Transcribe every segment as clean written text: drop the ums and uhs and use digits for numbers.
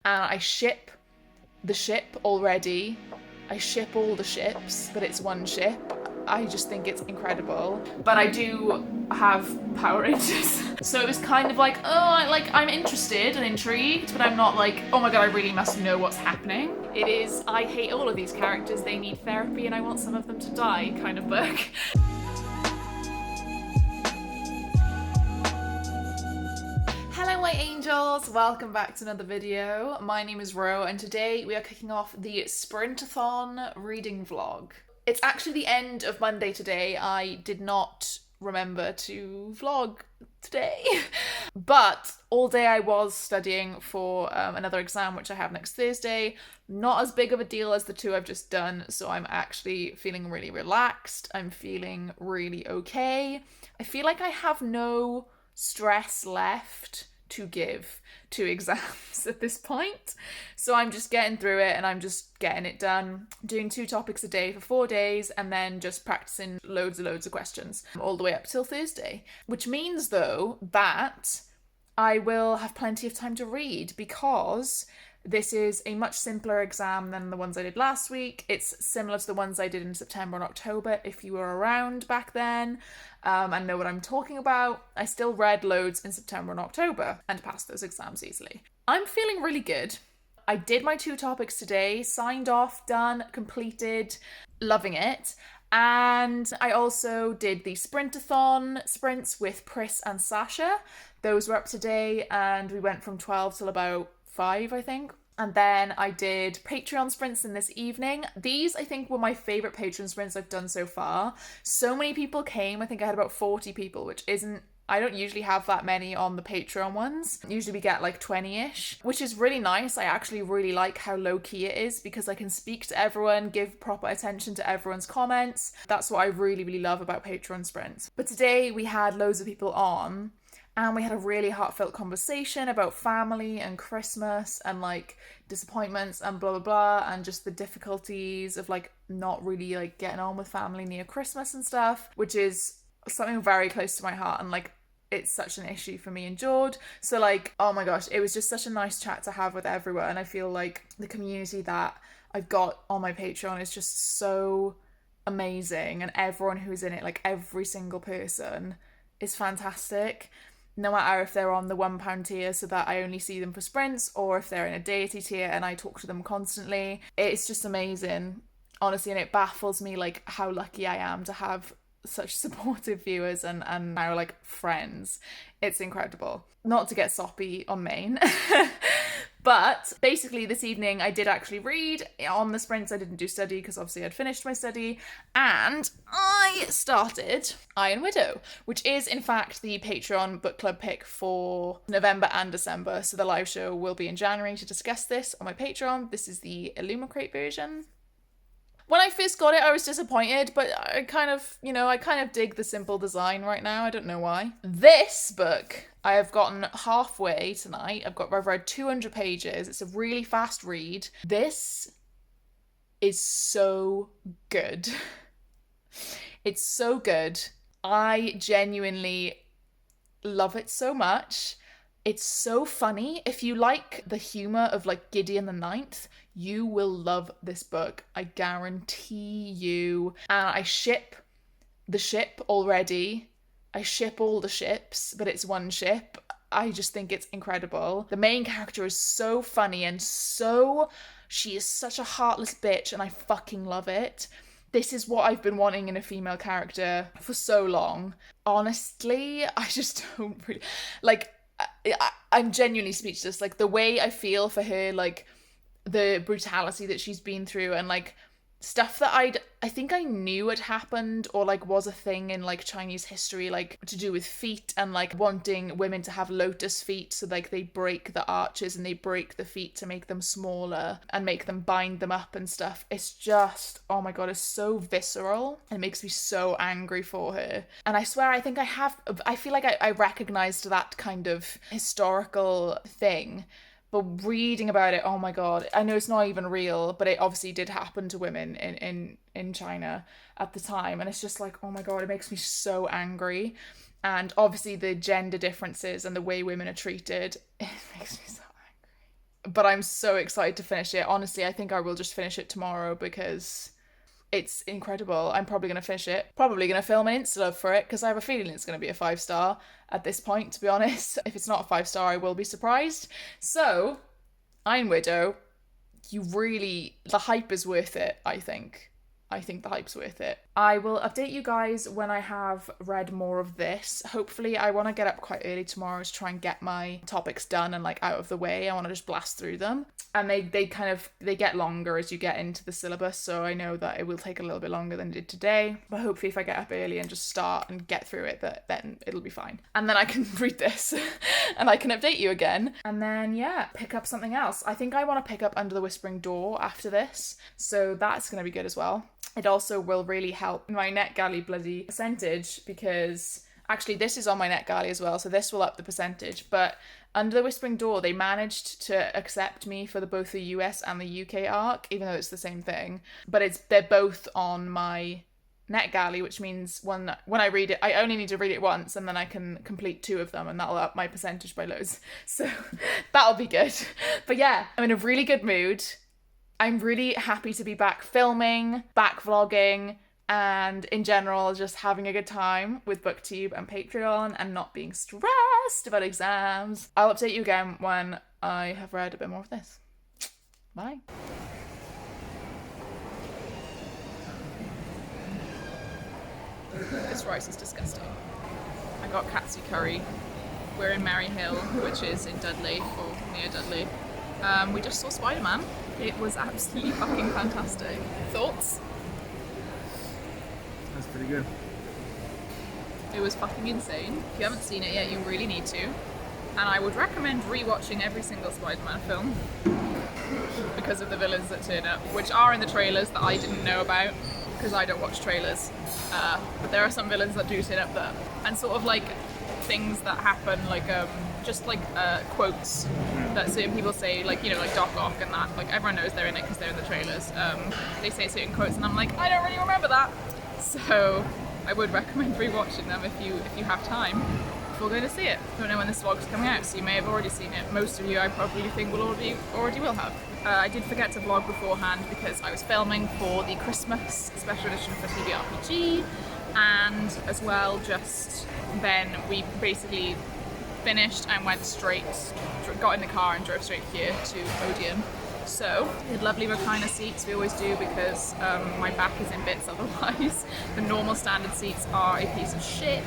And I ship the ship already. I ship all the ships, but it's one ship. I just think it's incredible. But I do have Power Rangers. So it was kind of like, I'm interested and intrigued, but I'm not like, oh my god, I really must know what's happening. It is, I hate all of these characters, they need therapy and I want some of them to die kind of book. Hello my angels, welcome back to another video. My name is Ro and today we are kicking off the Sprintathon reading vlog. It's actually the end of Monday today. I did not remember to vlog today. But all day I was studying for another exam which I have next Thursday. Not as big of a deal as the two I've just done, so I'm actually feeling really relaxed. I'm feeling really okay. I feel like I have no stress left to give to exams at this point. So I'm just getting through it and I'm just getting it done, doing 2 topics a day for 4 days and then just practicing loads of questions all the way up till Thursday. Which means though that I will have plenty of time to read because this is a much simpler exam than the ones I did last week. It's similar to the ones I did in September and October, if you were around back then and know what I'm talking about. I still read loads in September and October and passed those exams easily. I'm feeling really good. I did my 2 topics today, signed off, done, completed, loving it. And I also did the Sprintathon sprints with Pris and Sasha. Those were up today and we went from 12 till about 5, I think. And then I did Patreon sprints in this evening. These, I think, were my favourite Patreon sprints I've done so far. So many people came. I think I had about 40 people, which isn't, I don't usually have that many on the Patreon ones. Usually we get like 20-ish, which is really nice. I actually really like how low-key it is because I can speak to everyone, give proper attention to everyone's comments. That's what I really love about Patreon sprints. But today we had loads of people on and we had a really heartfelt conversation about family and Christmas and like disappointments and blah blah blah and just the difficulties of like not really like getting on with family near Christmas and stuff, which is something very close to my heart and like it's such an issue for me and George. So like, oh my gosh, it was just such a nice chat to have with everyone. And I feel like the community that I've got on my Patreon is just so amazing and everyone who's in it, like every single person is fantastic. No matter if they're on the £1 tier so that I only see them for sprints or if they're in a deity tier and I talk to them constantly. It's just amazing, honestly, and it baffles me like how lucky I am to have such supportive viewers and now like friends. It's incredible. Not to get soppy on main. But basically this evening I did actually read. On the sprints I didn't do study because obviously I'd finished my study and I started Iron Widow, which is in fact the Patreon book club pick for November and December. So the live show will be in January to discuss this on my Patreon. This is the Illumicrate version. When I first got it, I was disappointed, but I kind of dig the simple design right now. I don't know why. This book, I have gotten halfway tonight. I've read 200 pages. It's a really fast read. This is so good. It's so good. I genuinely love it so much. It's so funny. If you like the humour of like Gideon the Ninth, you will love this book. I guarantee you. And I ship the ship already. I ship all the ships, but it's one ship. I just think it's incredible. The main character is so funny and she is such a heartless bitch and I fucking love it. This is what I've been wanting in a female character for so long. Honestly, I just don't really like. I'm genuinely speechless. Like the way I feel for her, like the brutality that she's been through and like stuff that I think I knew had happened or like was a thing in like Chinese history, like to do with feet and like wanting women to have lotus feet, so like they break the arches and they break the feet to make them smaller and make them bind them up and stuff. It's just, oh my god, it's so visceral. It makes me so angry for her. And I swear I feel like I recognized that kind of historical thing. But reading about it, oh my god, I know it's not even real, but it obviously did happen to women in China at the time. And it's just like, oh my god, it makes me so angry. And obviously the gender differences and the way women are treated, it makes me so angry. but I'm so excited to finish it. Honestly, I think I will just finish it tomorrow because it's incredible. I'm probably going to finish it. Probably going to film an Insta for it because I have a feeling it's going to be a 5-star at this point, to be honest. If it's not a 5-star, I will be surprised. So, Iron Widow, the hype is worth it, I think. I think the hype's worth it. I will update you guys when I have read more of this. Hopefully, I want to get up quite early tomorrow to try and get my topics done and like out of the way. I want to just blast through them. And they get longer as you get into the syllabus, so I know that it will take a little bit longer than it did today. But hopefully if I get up early and just start and get through it, then it'll be fine. And then I can read this and I can update you again. And then, yeah, pick up something else. I think I want to pick up Under the Whispering Door after this, so that's going to be good as well. It also will really help my NetGalley bloody percentage because actually this is on my NetGalley as well, so this will up the percentage. But Under the Whispering Door, they managed to accept me for both the US and the UK arc, even though it's the same thing. But they're both on my NetGalley, which means when I read it, I only need to read it once and then I can complete 2 of them and that'll up my percentage by loads. So that'll be good. But yeah, I'm in a really good mood. I'm really happy to be back filming, back vlogging, and in general just having a good time with BookTube and Patreon and not being stressed about exams. I'll update you again when I have read a bit more of this. Bye. This rice is disgusting. I got katsu curry. We're in Merry Hill, which is in Dudley, or near Dudley. We just saw Spider-Man. It was absolutely fucking fantastic. Thoughts? That's pretty good. It was fucking insane. If you haven't seen it yet, you really need to. And I would recommend rewatching every single Spider-Man film because of the villains that turn up, which are in the trailers that I didn't know about because I don't watch trailers. But there are some villains that do turn up there. And sort of like things that happen, like just like quotes that certain people say, like, you know, like Doc Ock and that, like everyone knows they're in it because they're in the trailers. They say certain quotes and I'm like, I don't really remember that. So I would recommend rewatching them if you have time before going to see it. Don't know when this vlog is coming out, so you may have already seen it. Most of you I probably think will already will have. I did forget to vlog beforehand because I was filming for the Christmas special edition for TBRPG, and as well just then we basically finished and got in the car and drove straight here to Odeon. So, we had lovely recliner seats, we always do, because my back is in bits otherwise. The normal standard seats are a piece of shit,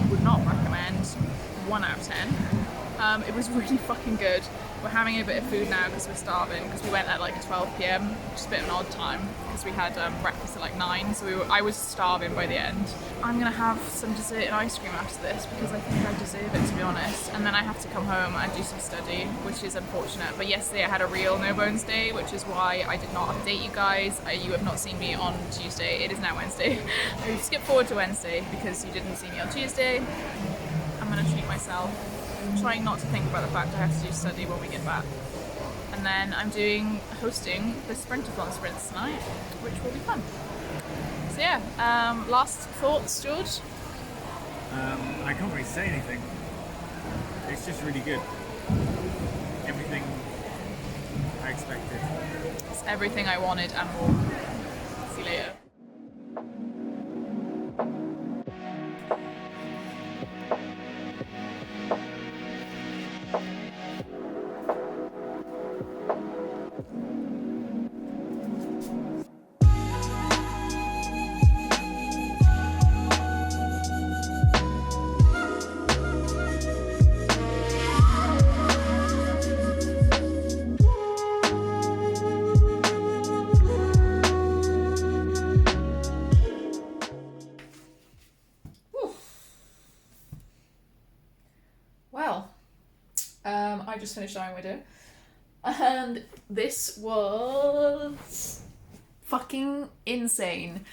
would not recommend, 1 out of 10. It was really fucking good. We're having a bit of food now because we're starving, because we went at like 12 p.m, which is a bit of an odd time, because we had breakfast at like 9, so I was starving by the end. I'm gonna have some dessert and ice cream after this, because I think I deserve it, to be honest, and then I have to come home and do some study, which is unfortunate. But yesterday I had a real no bones day, which is why I did not update you guys. You have not seen me on Tuesday. It is now Wednesday. I skipped forward to Wednesday because you didn't see me on Tuesday. I'm gonna treat myself. I'm trying not to think about the fact I have to do study when we get back. And then I'm hosting the Sprintathon sprints tonight, which will be fun. So yeah, last thoughts, George? I can't really say anything. It's just really good. Everything I expected. It's everything I wanted and more. See you later. I just finished Iron Widow, and this was fucking insane.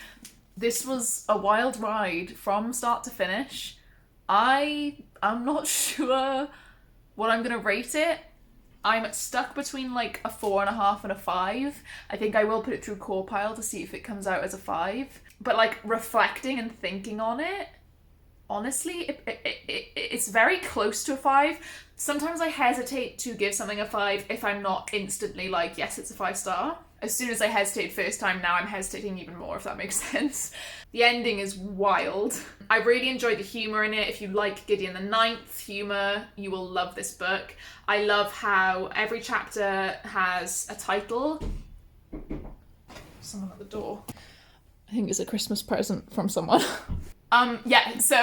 This was a wild ride from start to finish. I'm not sure what I'm gonna rate it. I'm stuck between like a 4.5 and a 5. I think I will put it through core pile to see if it comes out as a 5. But like reflecting and thinking on it, honestly, it's very close to a 5. Sometimes I hesitate to give something a 5 if I'm not instantly like, yes, it's a 5-star. As soon as I hesitated first time, now I'm hesitating even more, if that makes sense. The ending is wild. I really enjoyed the humour in it. If you like Gideon the Ninth humour, you will love this book. I love how every chapter has a title. Someone at the door. I think it's a Christmas present from someone. Yeah, so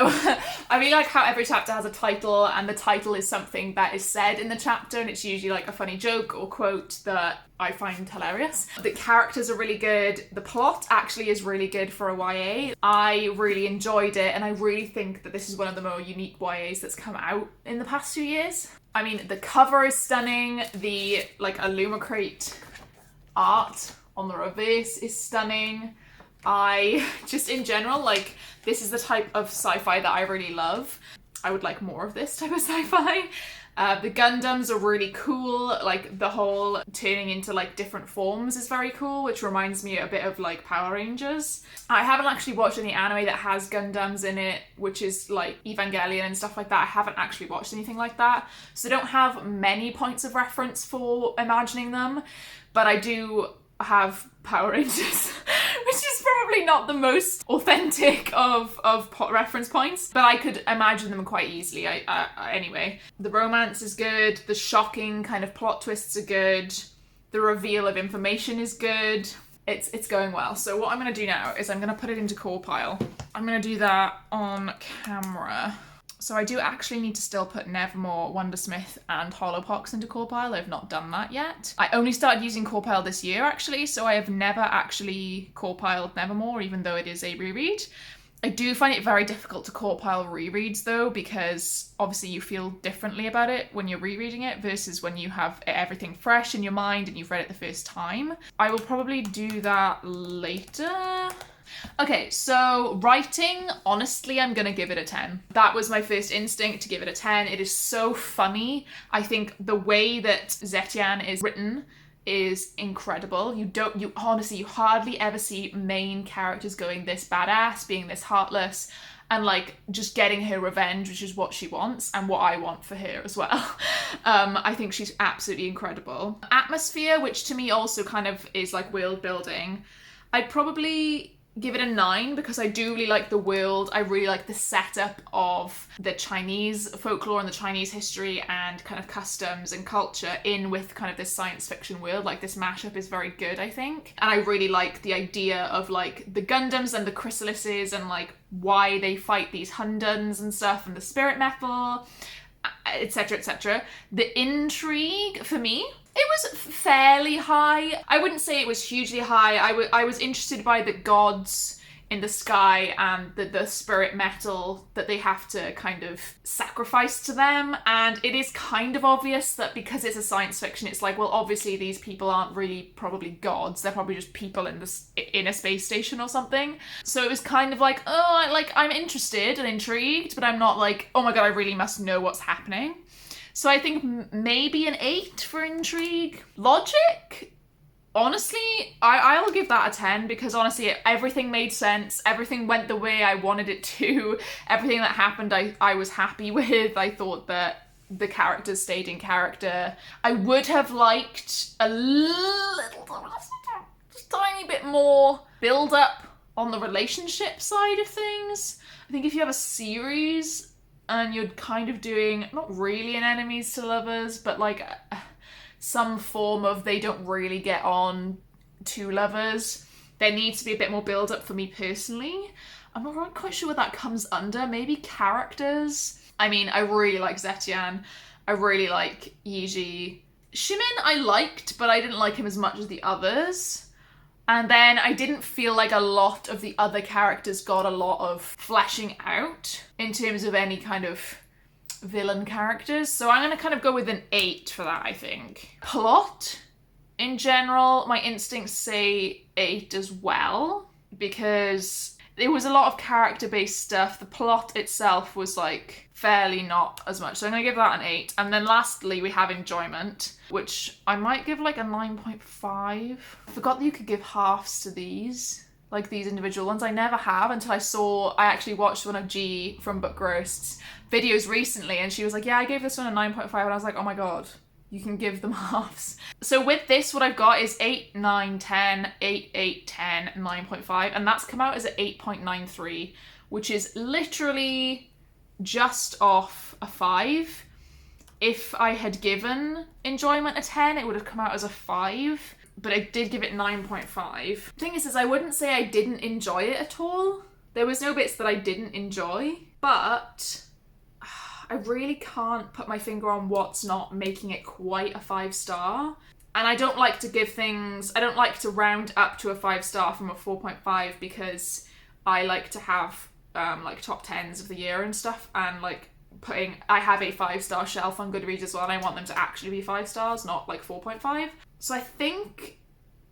I really like how every chapter has a title, and the title is something that is said in the chapter, and it's usually like a funny joke or quote that I find hilarious. The characters are really good. The plot actually is really good for a YA. I really enjoyed it, and I really think that this is one of the more unique YAs that's come out in the past few years. I mean, the cover is stunning. The like Illumicrate art on the reverse is stunning. I just in general, like, this is the type of sci-fi that I really love. I would like more of this type of sci-fi. The Gundams are really cool. Like, the whole turning into like different forms is very cool, which reminds me a bit of like Power Rangers. I haven't actually watched any anime that has Gundams in it, which is like Evangelion and stuff like that. I haven't actually watched anything like that, so I don't have many points of reference for imagining them, but I do have Power Rangers, which is probably not the most authentic of reference points, but I could imagine them quite easily. Anyway, the romance is good, the shocking kind of plot twists are good, the reveal of information is good. It's going well. So what I'm going to do now is I'm going to put it into core pile. I'm going to do that on camera. So I do actually need to still put Nevermore, Wondersmith and Hollowpox into core pile. I've not done that yet. I only started using core pile this year actually, so I have never actually core piled Nevermore, even though it is a reread. I do find it very difficult to core pile rereads though, because obviously you feel differently about it when you're rereading it versus when you have everything fresh in your mind and you've read it the first time. I will probably do that later. Okay, so writing, honestly, I'm gonna give it a 10. That was my first instinct, to give it a 10. It is so funny. I think the way that Zetian is written is incredible. You honestly, you hardly ever see main characters going this badass, being this heartless, and like just getting her revenge, which is what she wants and what I want for her as well. I think she's absolutely incredible. Atmosphere, which to me also kind of is like world building, I'd probably give it a 9 because I do really like the world. I really like the setup of the Chinese folklore and the Chinese history and kind of customs and culture in with kind of this science fiction world. Like, this mashup is very good, I think. And I really like the idea of like the Gundams and the chrysalises and like why they fight these Hunduns and stuff, and the spirit metal, etc, etc. The intrigue for me, it was fairly high. I wouldn't say it was hugely high. I was interested by the gods in the sky and the spirit metal that they have to kind of sacrifice to them. And it is kind of obvious that because it's a science fiction, it's like, well, obviously these people aren't really probably gods. They're probably just people in a space station or something. So it was kind of like, oh, I'm interested and intrigued, but I'm not like, oh my god, I really must know what's happening. So I think maybe an 8 for intrigue. Logic? Honestly, I'll give that a 10 because honestly, everything made sense. Everything went the way I wanted it to. Everything that happened, I was happy with. I thought that the characters stayed in character. I would have liked a little, just tiny bit more build up on the relationship side of things. I think if you have a series and you're kind of doing, not really an enemies to lovers, but like some form of they don't really get on to lovers, there needs to be a bit more build up for me personally. I'm not quite sure what that comes under. Maybe characters. I mean, I really like Zetian. I really like Yiji. Shimin I liked, but I didn't like him as much as the others. And then I didn't feel like a lot of the other characters got a lot of fleshing out in terms of any kind of villain characters. So I'm going to kind of go with an 8 for that, I think. Plot, in general, my instincts say 8 as well, because there was a lot of character-based stuff. The plot itself was like fairly not as much. So I'm going to give that an 8. And then lastly, we have enjoyment, which I might give like a 9.5. I forgot that you could give halves to these. like these individual ones. I never have until I actually watched one of G from Book Roast's videos recently, and she was like, yeah, I gave this one a 9.5, and I was like, oh my god, you can give them halves. So with this, what I've got is 8, 9, 10, 8, 8, 10, 9.5, and that's come out as an 8.93, which is literally just off a 5. If I had given enjoyment a 10, it would have come out as a 5. But I did give it 9.5. Thing is I wouldn't say I didn't enjoy it at all. There was no bits that I didn't enjoy, but I really can't put my finger on what's not making it quite a 5-star. And I don't like to give things, I don't like to round up to a 5-star from a 4.5 because I like to have like top 10s of the year and stuff, and like I have a 5-star shelf on Goodreads as well, and I want them to actually be 5 stars, not like 4.5. So I think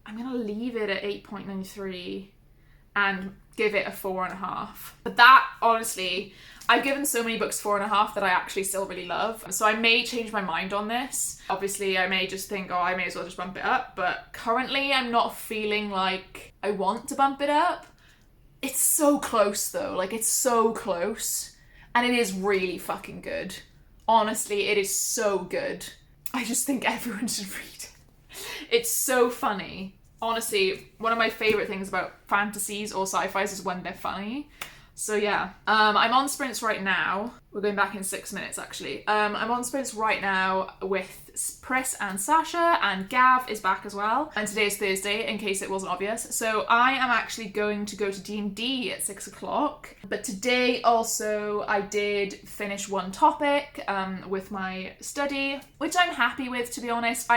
I'm gonna leave it at 8.93 and give it a 4.5. But that, honestly, I've given so many books 4.5 that I actually still really love. So I may change my mind on this. Obviously, I may just think, oh, I may as well just bump it up. But currently, I'm not feeling like I want to bump it up. It's so close though, like it's so close. And it is really fucking good. Honestly, it is so good. I just think everyone should read it. It's so funny. Honestly, one of my favourite things about fantasies or sci-fis is when they're funny. So yeah, I'm on sprints right now. We're going back in 6 minutes actually. I'm on sprints right now with Pris and Sasha, and Gav is back as well. And today is Thursday, in case it wasn't obvious. So I am actually going to go to D&D at 6 o'clock. But today also I did finish one topic with my study, which I'm happy with, to be honest.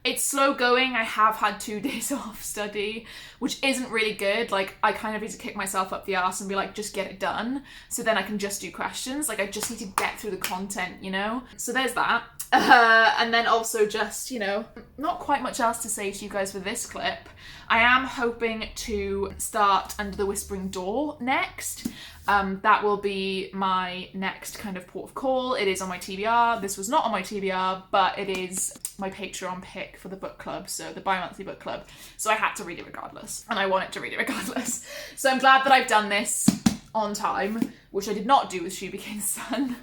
It's slow going. I have had 2 days off study, which isn't really good. Like, I kind of need to kick myself up the arse and be like, just get it done. So then I can just do questions. Like, I just need to get through the content, you know? So there's that. And then also just, you know, not quite much else to say to you guys for this clip. I am hoping to start Under the Whispering Door next. That will be my next kind of port of call. It is on my TBR. This was not on my TBR, but it is my Patreon pick for the book club, so the bi-monthly book club. So I had to read it regardless, and I wanted to read it regardless. So I'm glad that I've done this on time, which I did not do with She Became the Sun.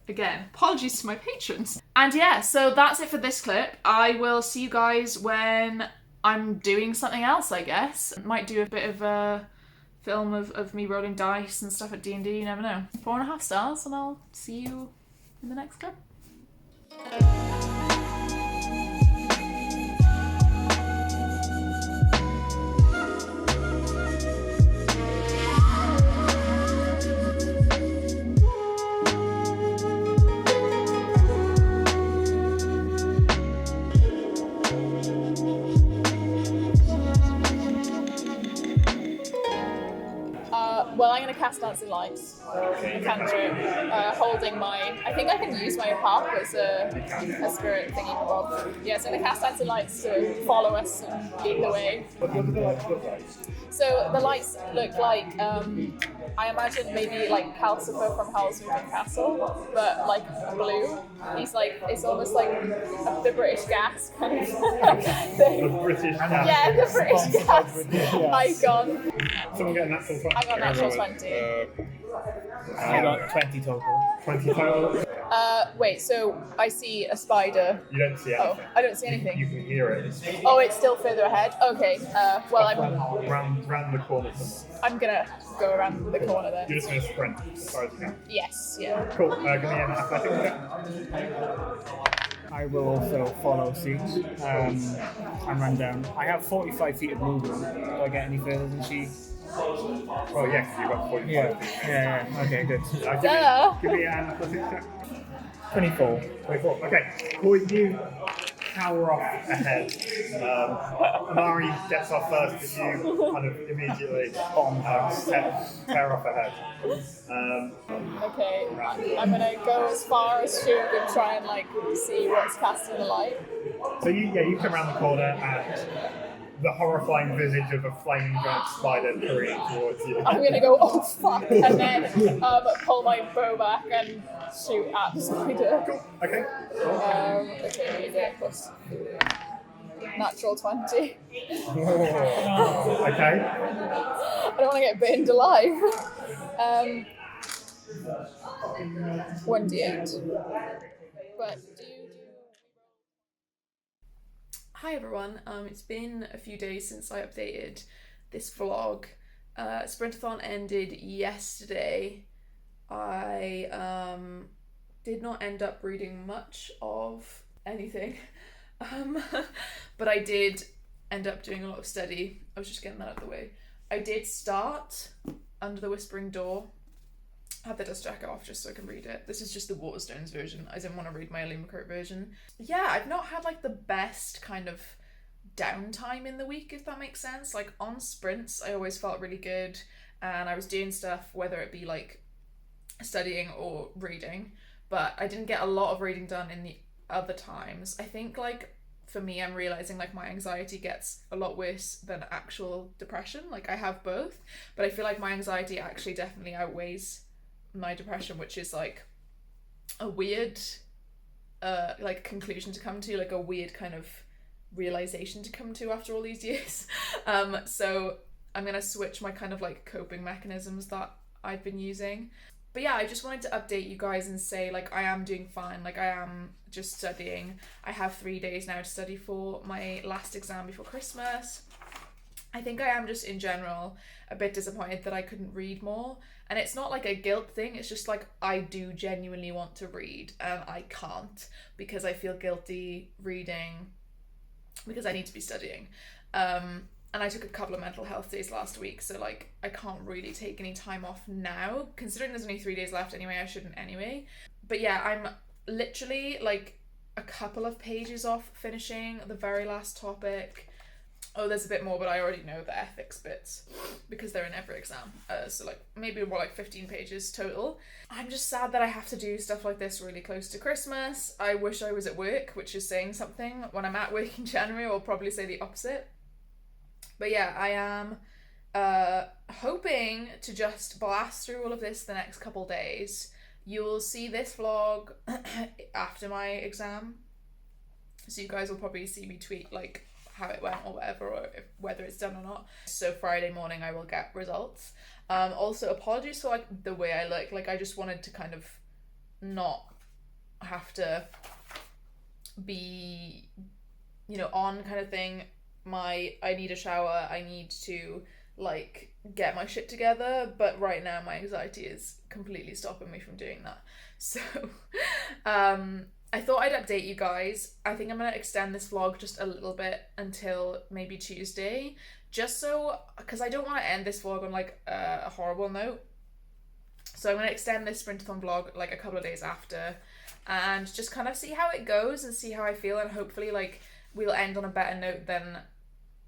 Again, apologies to my patrons. And yeah, so that's it for this clip. I will see you guys when I'm doing something else, I guess. Might do a bit of a film of me rolling dice and stuff at D&D, you never know. 4.5 stars, and I'll see you in the next clip. Well, I'm going to cast Dancing Lights, a cantrip, holding my... I think I can use my harp as a spirit thingy bob. Yeah, so I'm going to cast Dancing Lights to follow us and lead the way. What do the lights look like? So the lights look like, I imagine maybe like Calcifer from Howl's Moving Castle, but like blue. He's like, it's almost like the British gas kind of thing. The British gas. Yeah, the British gas icon. Someone get a natural 20. I got natural 20. I got 20 total. 20 total. Wait, so I see a spider. You don't see anything. Oh, I don't see anything. You can hear it. Oh, it's still further ahead? Okay, well, Round the corner somewhere. I'm gonna go around the corner then. You're just going to sprint as far as you can. Yes, yeah. Cool. Give me an athletics check. I will also follow suit and run down. I have 45 feet of movement. Do I get any further than she? Oh, yeah, because you've got 45 feet. Yeah. Okay, good. Give me an athletics check. 24. 24. Okay. Cool, you power off ahead. Mari gets off first, but you kind of immediately tear off ahead. Okay, I'm gonna go as far as Shug and try and like see what's casting the light. So you come around the corner and the horrifying visage of a flaming giant spider careening towards you. I'm gonna go, oh fuck, and then pull my bow back and shoot at the spider. Okay. Okay, plus Natural 20. Okay. I don't want to get burned alive. 1d8. But do you do... Hi everyone, it's been a few days since I updated this vlog. Sprintathon ended yesterday. I did not end up reading much of anything, but I did end up doing a lot of study. I was just getting that out of the way. I did start Under the Whispering Door. I have the dust jacket off just so I can read it. This is just the Waterstones version. I didn't want to read my Illumicrate version. Yeah, I've not had like the best kind of downtime in the week, if that makes sense. Like on sprints, I always felt really good and I was doing stuff, whether it be like studying or reading, but I didn't get a lot of reading done in the other times. I think like for me, I'm realizing like my anxiety gets a lot worse than actual depression. Like I have both, but I feel like my anxiety actually definitely outweighs my depression, which is like a weird like conclusion to come to, like a weird kind of realization to come to after all these years. So I'm gonna switch my kind of like coping mechanisms that I've been using. But yeah, I just wanted to update you guys and say like I am doing fine. Like I am just studying. I have 3 days now to study for my last exam before Christmas. I think I am just in general a bit disappointed that I couldn't read more. And it's not like a guilt thing, it's just like I do genuinely want to read and I can't because I feel guilty reading because I need to be studying. And I took a couple of mental health days last week, so like I can't really take any time off now. Considering there's only 3 days left anyway, I shouldn't anyway. But yeah, I'm literally like a couple of pages off finishing the very last topic. Oh, there's a bit more, but I already know the ethics bits because they're in every exam. So like maybe more like 15 pages total. I'm just sad that I have to do stuff like this really close to Christmas. I wish I was at work, which is saying something. When I'm at work in January, I'll probably say the opposite. But yeah, I am hoping to just blast through all of this the next couple days. You'll see this vlog after my exam. So you guys will probably see me tweet like how it went or whatever, or whether it's done or not. So Friday morning I will get results. Also apologies for like the way I look. Like I just wanted to kind of not have to be, you know, on kind of thing. I need a shower, I need to like get my shit together, but right now my anxiety is completely stopping me from doing that. So I thought I'd update you guys. I think I'm gonna extend this vlog just a little bit until maybe Tuesday, just so, because I don't want to end this vlog on like a horrible note. So I'm gonna extend this Sprintathon vlog like a couple of days after and just kind of see how it goes and see how I feel, and hopefully like we'll end on a better note than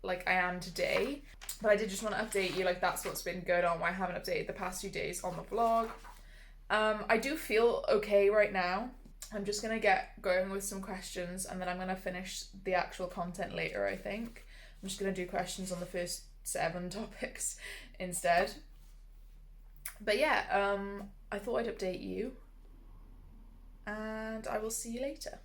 like I am today. But I did just want to update you, like that's what's been going on, why I haven't updated the past few days on the vlog. I do feel okay right now. I'm just gonna get going with some questions and then I'm gonna finish the actual content later, I think. I'm just gonna do questions on the first 7 topics instead. But yeah, I thought I'd update you and I will see you later.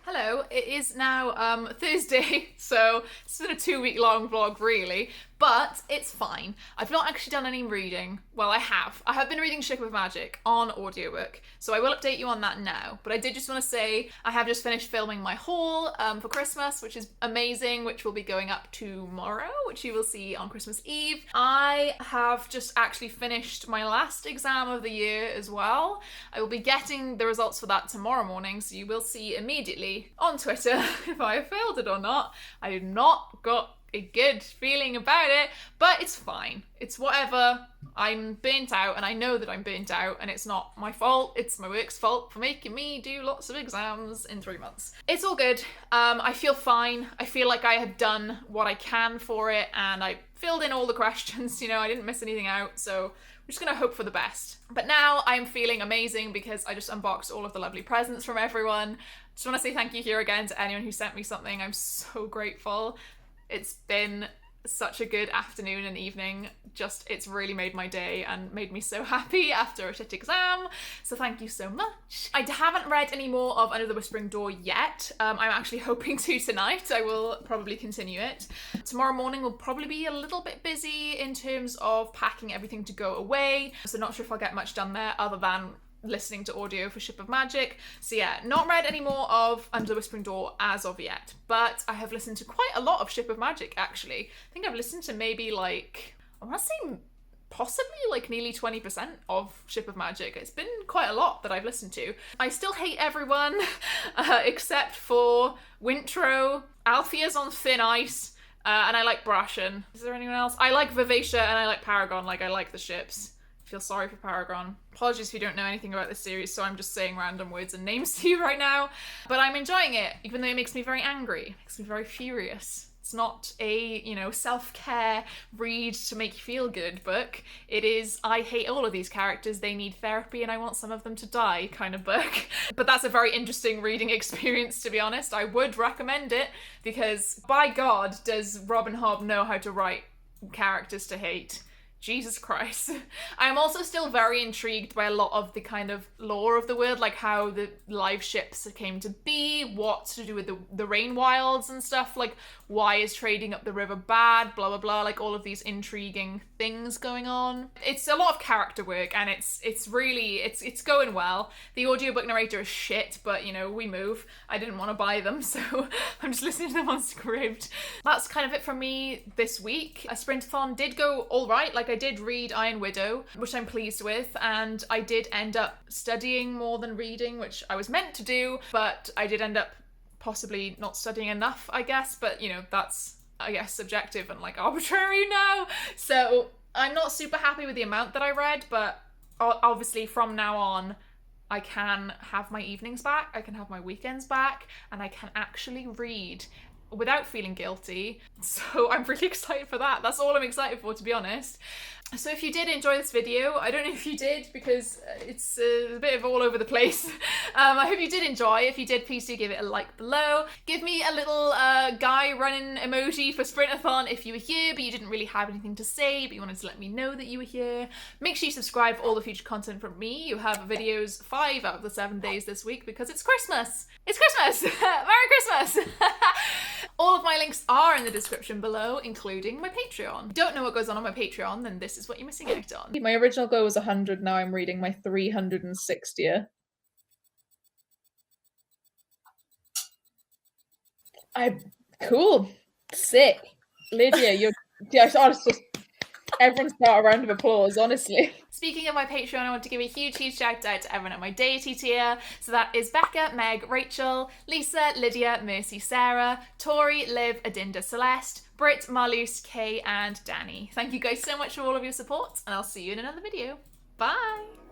Hello, it is now Thursday, so it's been a 2-week long vlog really, but it's fine. I've not actually done any reading. Well, I have been reading Ship of Magic on audiobook, so I will update you on that now. But I did just want to say I have just finished filming my haul for Christmas, which is amazing, which will be going up tomorrow, which you will see on Christmas Eve. I have just actually finished my last exam of the year as well. I will be getting the results for that tomorrow morning, so you will see immediately on Twitter if I have failed it or not. I have not got a good feeling about it, but it's fine. It's whatever. I'm burnt out and I know that I'm burnt out and it's not my fault. It's my work's fault for making me do lots of exams in 3 months. It's all good. I feel fine. I feel like I have done what I can for it and I filled in all the questions, you know, I didn't miss anything out, so we're just gonna hope for the best. But now I'm feeling amazing because I just unboxed all of the lovely presents from everyone. Just want to say thank you here again to anyone who sent me something. I'm so grateful. It's been such a good afternoon and evening. Just, it's really made my day and made me so happy after a shit exam. So thank you so much. I haven't read any more of Under the Whispering Door yet. I'm actually hoping to tonight. I will probably continue it. Tomorrow morning will probably be a little bit busy in terms of packing everything to go away. So not sure if I'll get much done there other than listening to audio for Ship of Magic. So yeah, not read any more of Under the Whispering Door as of yet, but I have listened to quite a lot of Ship of Magic actually. I think I've listened to maybe like, I want to say possibly like nearly 20% of Ship of Magic. It's been quite a lot that I've listened to. I still hate everyone except for Wintro. Althea's on thin ice, and I like Brashen. Is there anyone else? I like Vivacia and I like Paragon. Like, I like the ships. Feel sorry for Paragon. Apologies if you don't know anything about this series, so I'm just saying random words and names to you right now. But I'm enjoying it, even though it makes me very angry. It makes me very furious. It's not a, you know, self-care read to make you feel good book. It is, I hate all of these characters, they need therapy and I want some of them to die kind of book. But that's a very interesting reading experience, to be honest. I would recommend it because, by God, does Robin Hobb know how to write characters to hate. Jesus Christ. I'm also still very intrigued by a lot of the kind of lore of the world, like how the live ships came to be, what's to do with the rain wilds and stuff, like why is trading up the river bad, blah blah blah, like all of these intriguing things going on. It's a lot of character work and it's really, it's going well. The audiobook narrator is shit, but you know, we move. I didn't want to buy them, so I'm just listening to them on script. That's kind of it from me this week. A Sprintathon did go all right. Like, I did read Iron Widow, which I'm pleased with, and I did end up studying more than reading, which I was meant to do, but I did end up possibly not studying enough, I guess, but you know, that's, I guess, subjective and like arbitrary now. So I'm not super happy with the amount that I read, but obviously from now on, I can have my evenings back, I can have my weekends back, and I can actually read without feeling guilty. So I'm really excited for that. That's all I'm excited for, to be honest. So if you did enjoy this video, I don't know if you did because it's a bit of all over the place. I hope you did enjoy. If you did, please do give it a like below. Give me a little guy running emoji for Sprintathon if you were here but you didn't really have anything to say but you wanted to let me know that you were here. Make sure you subscribe for all the future content from me. You have videos 5 out of the 7 days this week because it's Christmas. It's Christmas! Merry Christmas! All of my links are in the description below, including my Patreon. If you don't know what goes on my Patreon, then this is what you're missing out on. My original goal was 100, now I'm reading my 360th. Cool. Sick. Lydia, you're... Yeah, honestly, everyone start a round of applause, honestly. Speaking of my Patreon, I want to give a huge shout out to everyone at my deity tier. So that is Becca, Meg, Rachel, Lisa, Lydia, Mercy, Sarah, Tori, Liv, Adinda, Celeste, Britt, Marloose, Kay, and Danny. Thank you guys so much for all of your support, and I'll see you in another video. Bye!